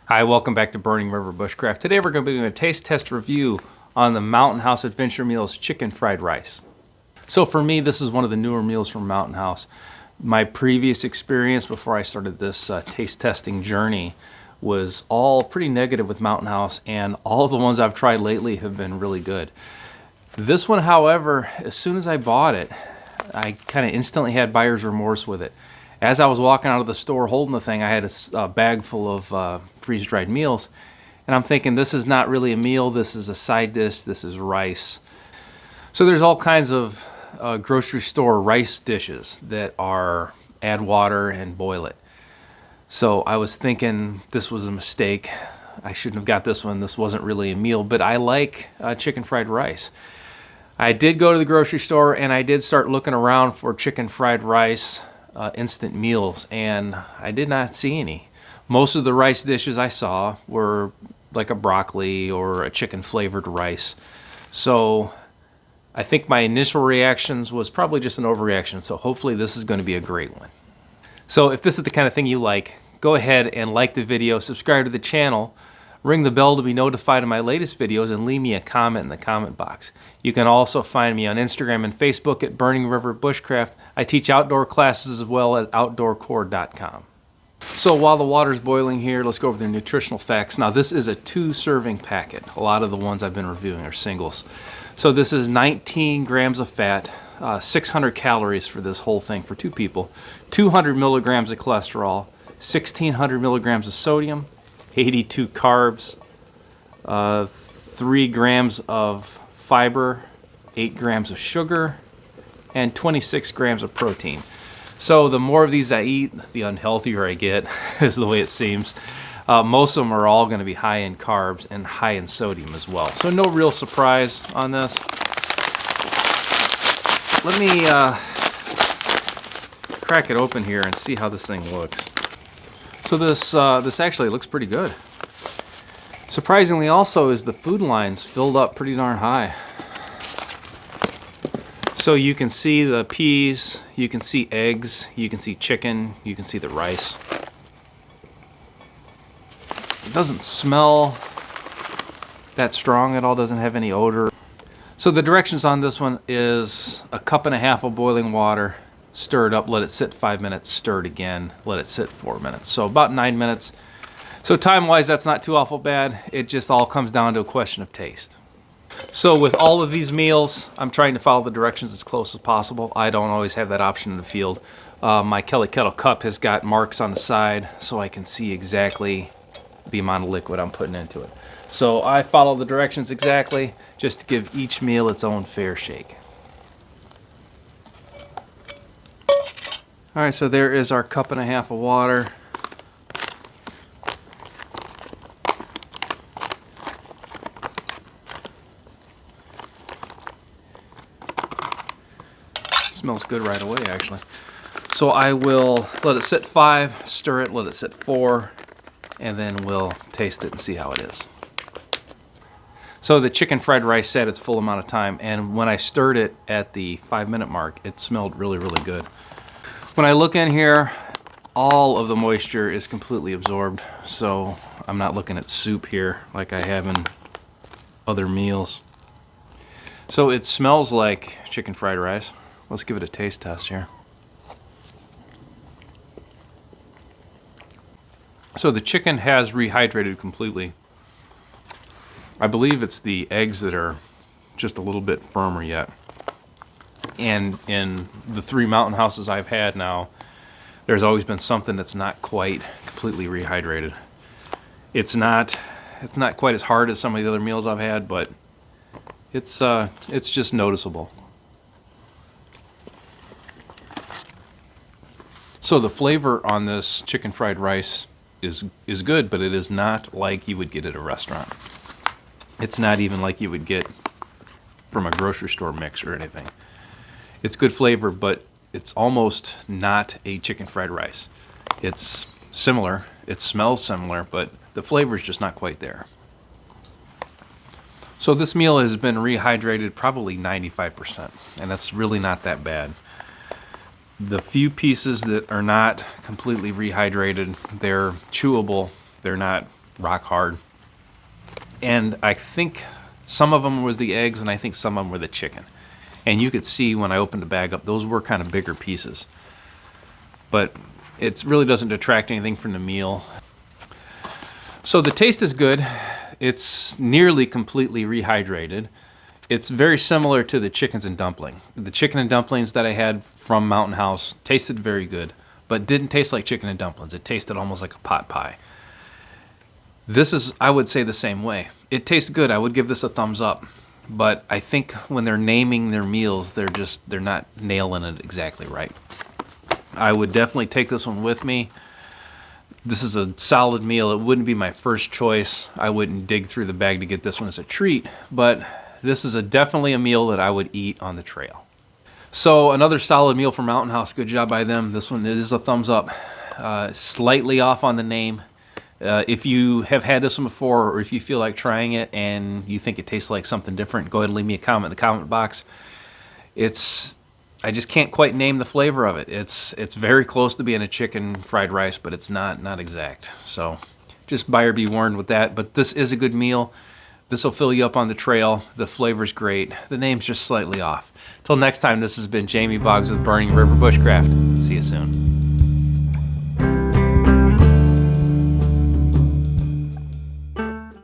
Hi, welcome back to Burning River Bushcraft. Today we're going to be doing a taste test review on the Mountain House Adventure Meals chicken fried rice. So for me, this is one of the newer meals from Mountain House. My previous experience before I started this taste testing journey was all pretty negative with Mountain House, and all of the ones I've tried lately have been really good. This one, however, as soon as I bought it, I kind of instantly had buyer's remorse with it. As I was walking out of the store holding the thing, I had a bag full of freeze-dried meals, and I'm thinking, this is not really a meal, this is a side dish, this is rice. So there's all kinds of grocery store rice dishes that are add water and boil it. So I was thinking this was a mistake. I shouldn't have got this one. This wasn't really a meal, but I like chicken fried rice. I did go to the grocery store and I did start looking around for chicken fried rice instant meals, and I did not see any. Most of the rice dishes I saw were like a broccoli or a chicken flavored rice. So I think my initial reactions was probably just an overreaction. So hopefully this is going to be a great one. So if this is the kind of thing you like, go ahead and like the video, subscribe to the channel, ring the bell to be notified of my latest videos, and leave me a comment in the comment box. You can also find me on Instagram and Facebook at Burning River Bushcraft. I teach outdoor classes as well at outdoorcore.com. So while the water's boiling here, let's go over the nutritional facts. Now this is a 2-serving packet. A lot of the ones I've been reviewing are singles. So this is 19 grams of fat, 600 calories for this whole thing for 2 people, 200 milligrams of cholesterol, 1,600 milligrams of sodium, 82 carbs, 3 grams of fiber, 8 grams of sugar, and 26 grams of protein. So the more of these I eat, the unhealthier I get, is the way it seems. Most of them are all going to be high in carbs and high in sodium as well. So no real surprise on this. Let me crack it open here and see how this thing looks. So this actually looks pretty good. Surprisingly also is the food lines filled up pretty darn high. So you can see the peas, you can see eggs, you can see chicken, you can see the rice. It doesn't smell that strong at all, doesn't have any odor. So the directions on this one is 1.5 cups of boiling water, stir it up, let it sit 5 minutes, stir it again, let it sit 4 minutes. So about 9 minutes. So time-wise, that's not too awful bad. It just all comes down to a question of taste. So with all of these meals, I'm trying to follow the directions as close as possible. I don't always have that option in the field. My Kelly Kettle cup has got marks on the side so I can see exactly the amount of liquid I'm putting into it. So I follow the directions exactly just to give each meal its own fair shake. All right, so there is our 1.5 cups of water. Smells good right away, actually. So I will let it sit 5, stir it, let it sit 4, and then we'll taste it and see how it is. So the chicken fried rice sat its full amount of time, and when I stirred it at the 5-minute mark, it smelled really, really good. When I look in here, all of the moisture is completely absorbed, so I'm not looking at soup here like I have in other meals. So it smells like chicken fried rice. Let's give it a taste test here. So the chicken has rehydrated completely. I believe it's the eggs that are just a little bit firmer yet. And in the 3 Mountain Houses I've had now, there's always been something that's not quite completely rehydrated. It's not quite as hard as some of the other meals I've had, but it's just noticeable. So the flavor on this chicken fried rice is good, but it is not like you would get at a restaurant. It's not even like you would get from a grocery store mix or anything. It's good flavor, but it's almost not a chicken fried rice. It's similar, it smells similar, but the flavor is just not quite there. So this meal has been rehydrated probably 95%, and that's really not that bad. The few pieces that are not completely rehydrated, they're chewable. They're not rock hard. And I think some of them was the eggs, and I think some of them were the chicken. And you could see when I opened the bag up, those were kind of bigger pieces. But it really doesn't detract anything from the meal. So the taste is good. It's nearly completely rehydrated. It's very similar to the chickens and dumpling. The chicken and dumplings that I had from Mountain House tasted very good, but didn't taste like chicken and dumplings. It tasted almost like a pot pie. This is, I would say, the same way. It tastes good. I would give this a thumbs up. But I think when they're naming their meals, they're not nailing it exactly right. I would definitely take this one with me. This is a solid meal. It wouldn't be my first choice. I wouldn't dig through the bag to get this one as a treat, but this is definitely a meal that I would eat on the trail. So another solid meal from Mountain House. Good job by them. This one is a thumbs up. Slightly off on the name. If you have had this one before, or if you feel like trying it and you think it tastes like something different, go ahead and leave me a comment in the comment box. I just can't quite name the flavor of it. It's very close to being a chicken fried rice, but it's not exact. So just buyer be warned with that. But this is a good meal. This will fill you up on the trail. The flavor's great. The name's just slightly off. Till next time, this has been Jamie Boggs with Burning River Bushcraft. See you soon.